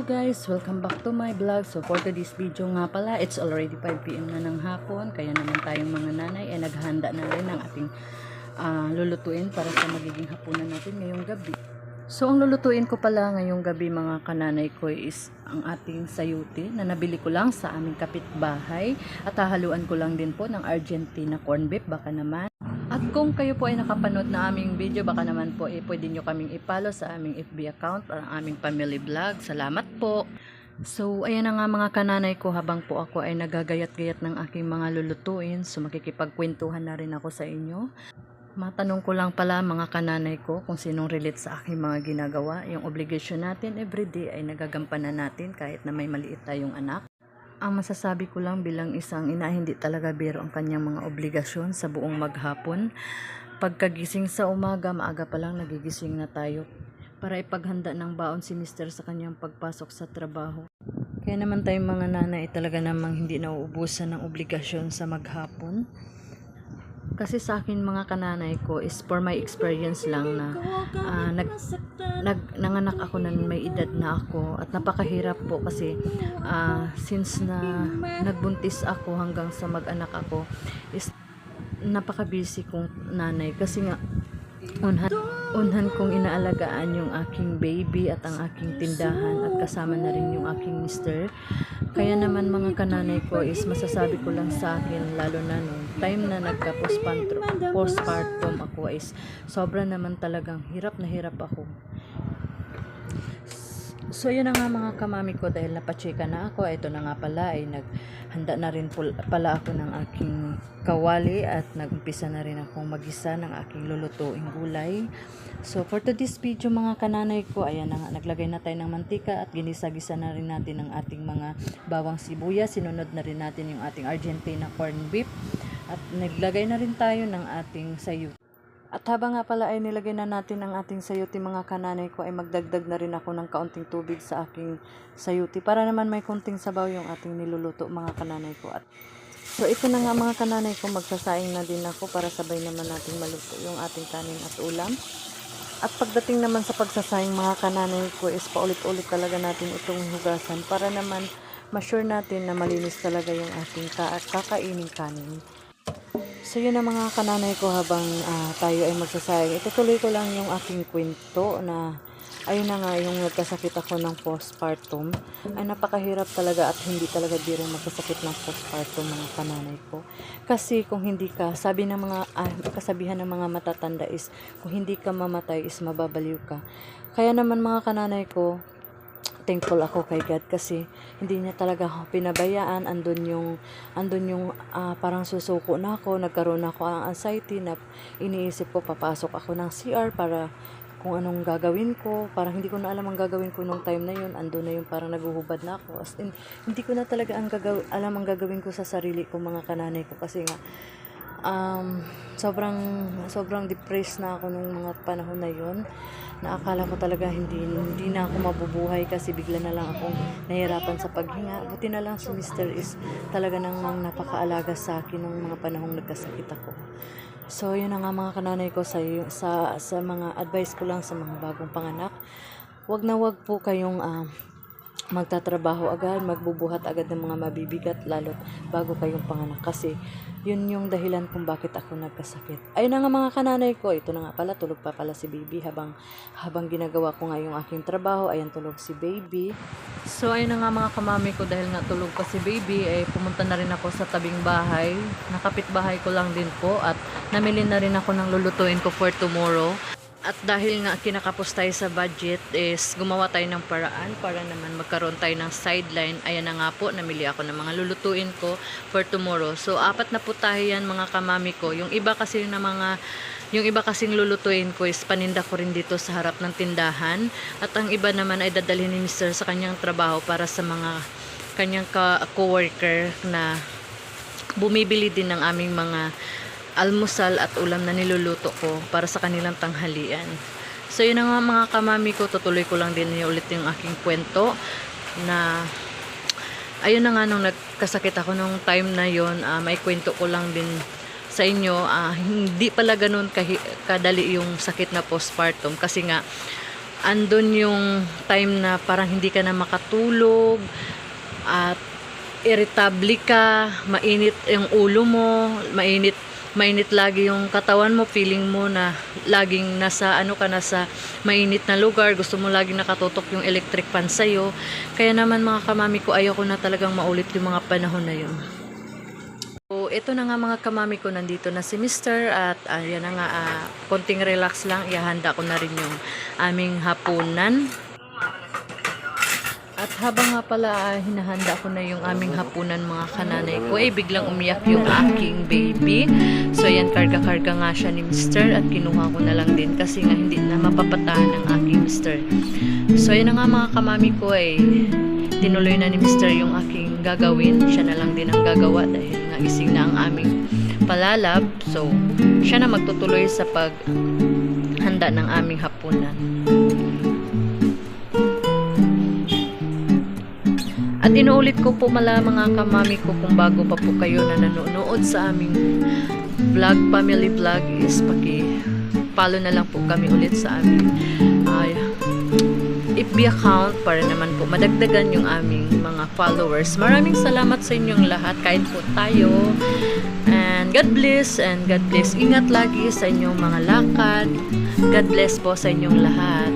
guys, welcome back to my vlog. So for today's video nga pala, it's already 5 PM na ng hapon. Kaya naman tayong mga nanay ay naghahanda na rin ng ating lulutuin para sa magiging hapunan natin ngayong gabi. So ang lulutuin ko pala ngayong gabi mga kananay ko is ang ating sayuti na nabili ko lang sa aming kapitbahay. At hahaluan ko lang din po ng Argentina corn beef, baka naman. At kung kayo po ay nakapanood na aming video, baka naman po pwede nyo kaming i-follow sa aming FB account para aming family vlog. Salamat po! So, ayan na nga mga kananay ko, habang po ako ay nagagayat-gayat ng aking mga lulutuin. So, makikipagkwentuhan na rin ako sa inyo. Matanong ko lang pala mga kananay ko kung sinong relate sa aking mga ginagawa. Yung obligation natin everyday ay nagagampanan natin kahit na may maliit tayong anak. Ang masasabi ko lang bilang isang ina, hindi talaga biro ang kanyang mga obligasyon sa buong maghapon. Pagkagising sa umaga, maaga pa lang nagigising na tayo para ipaghanda ng baon si Mr. sa kanyang pagpasok sa trabaho. Kaya naman tayong mga nanay talaga namang hindi nauubusan ng obligasyon sa maghapon. Kasi sa akin mga kananay ko is for my experience lang na nanganak ako na may edad na ako at napakahirap po kasi since na nagbuntis ako hanggang sa mag-anak ako is napaka-busy kong nanay kasi nga unhan kong inaalagaan yung aking baby at ang aking tindahan at kasama na rin yung aking mister. Kaya naman mga kananay ko is masasabi ko lang sa akin, lalo na nung time na postpartum ako is sobra naman talagang hirap na hirap ako. So yun na nga mga kamami ko, dahil napachika na ako, ito na nga pala ay naghanda na rin pala ako ng aking kawali at nagumpisa na rin akong magisa ng aking lulutuing gulay. So for today's video mga kananay ko, ayan na nga, naglagay na tayo ng mantika at ginisa-gisa na rin natin ang ating mga bawang sibuyas. Sinunod na rin natin yung ating Argentina corn beef at naglagay na rin tayo ng ating sayuti. At habang nga pala ay nilagay na natin ang ating sayuti mga kananay ko, ay magdagdag na rin ako ng kaunting tubig sa aking sayuti para naman may kunting sabaw yung ating niluluto mga kananay ko. At so ito na nga mga kananay ko, magsasaing na din ako para sabay naman natin maluto yung ating kanin at ulam. At pagdating naman sa pagsasaing mga kananay ko is paulit-ulit talaga natin itong hugasan para naman ma-sure natin na malinis talaga yung ating kakainin kanin. So yun na mga kananay ko, habang tayo ay magsasayang, itutuloy ko lang yung aking kwento na ayun na nga, yung nagkasakit ako ng postpartum ay napakahirap talaga at hindi talaga biro magkasakit ng postpartum mga kananay ko. Kasi kung hindi ka, sabi ng mga kasabihan ng mga matatanda is kung hindi ka mamatay is mababaliw ka. Kaya naman mga kananay ko, thankful ako kay God kasi hindi niya talaga ako pinabayaan. Andun yung parang susuko na ako, nagkaroon ako ng anxiety na iniisip ko papasok ako ng CR para kung anong gagawin ko, parang hindi ko na alam ang gagawin ko nung time na yun. Andun na yung parang naguhubad na ako. As in, hindi ko na talaga alam ang gagawin ko sa sarili ko mga kananay ko kasi nga sobrang depressed na ako nung mga panahon na yun. Naakala ko talaga hindi na ako mabubuhay kasi bigla na lang akong nahirapan sa paghinga. Buti na lang si Mr. is talaga namang napakaalaga sa akin nung mga panahong nagkasakit ako. So yun na nga mga kananay ko, sa mga advice ko lang sa mga bagong panganak, wag po kayong magtatrabaho agad, magbubuhat agad ng mga mabibigat lalo't bago kayong panganak kasi yun yung dahilan kung bakit ako nagkasakit. Ayun na nga mga kananay ko, ito na nga pala, tulog pa pala si baby habang ginagawa ko nga yung aking trabaho. Ayan, tulog si baby. So ayun na nga mga kamami ko, dahil nga tulog pa si baby ay pumunta na rin ako sa tabing bahay. Nakapit bahay ko lang din po at namili na rin ako ng lulutuin ko for tomorrow. At dahil nga kinakapos tayo sa budget is gumawa tayo ng paraan para naman magkaroon tayo ng sideline. Ayan na nga po, namili ako ng mga lulutuin ko for tomorrow. So 4 na po tayo yan mga kamami ko. Yung iba kasing lulutuin ko is paninda ko rin dito sa harap ng tindahan. At ang iba naman ay dadalhin ni Mr. sa kanyang trabaho para sa mga kanyang co-worker na bumibili din ng aming mga almusal at ulam na niluluto ko para sa kanilang tanghalian. So yun na nga mga kamami ko, tutuloy ko lang din ulit yung aking kwento na ayun na nga, nung nagkasakit ako nung time na yon, may kwento ko lang din sa inyo. Hindi pala ganun kadali yung sakit na postpartum kasi nga andun yung time na parang hindi ka na makatulog at irritable ka, mainit yung ulo mo, mainit lagi yung katawan mo, feeling mo na laging nasa nasa mainit na lugar, gusto mo laging nakatutok yung electric fan sa'yo. Kaya naman mga kamami ko, ayoko na talagang maulit yung mga panahon na yun. So, ito na nga mga kamami ko, nandito na si Mr. at ayan na nga, konting relax lang, ihanda ko na rin yung aming hapunan. At habang nga pala hinahanda ko na yung aming hapunan mga kananay ko, biglang umiyak yung aking baby. So ayan, karga-karga nga siya ni Mr. at kinuha ko na lang din kasi nga hindi na mapapatahan ng aking Mr. So ayan na nga mga kamami ko, tinuloy na ni Mr. yung aking gagawin. Siya na lang din ang gagawa dahil nga gising na ang aming palalab. So siya na magtutuloy sa paghanda ng aming hapunan. At inuulit ko po mga kamami ko, kung bago pa po kayo na nanonood sa aming vlog, family vlog, is paki-follow na lang po kami ulit sa aming FB account para naman po madagdagan yung aming mga followers. Maraming salamat sa inyong lahat, kahit po tayo. And God bless, and God bless. Ingat lagi sa inyong mga lakad. God bless po sa inyong lahat.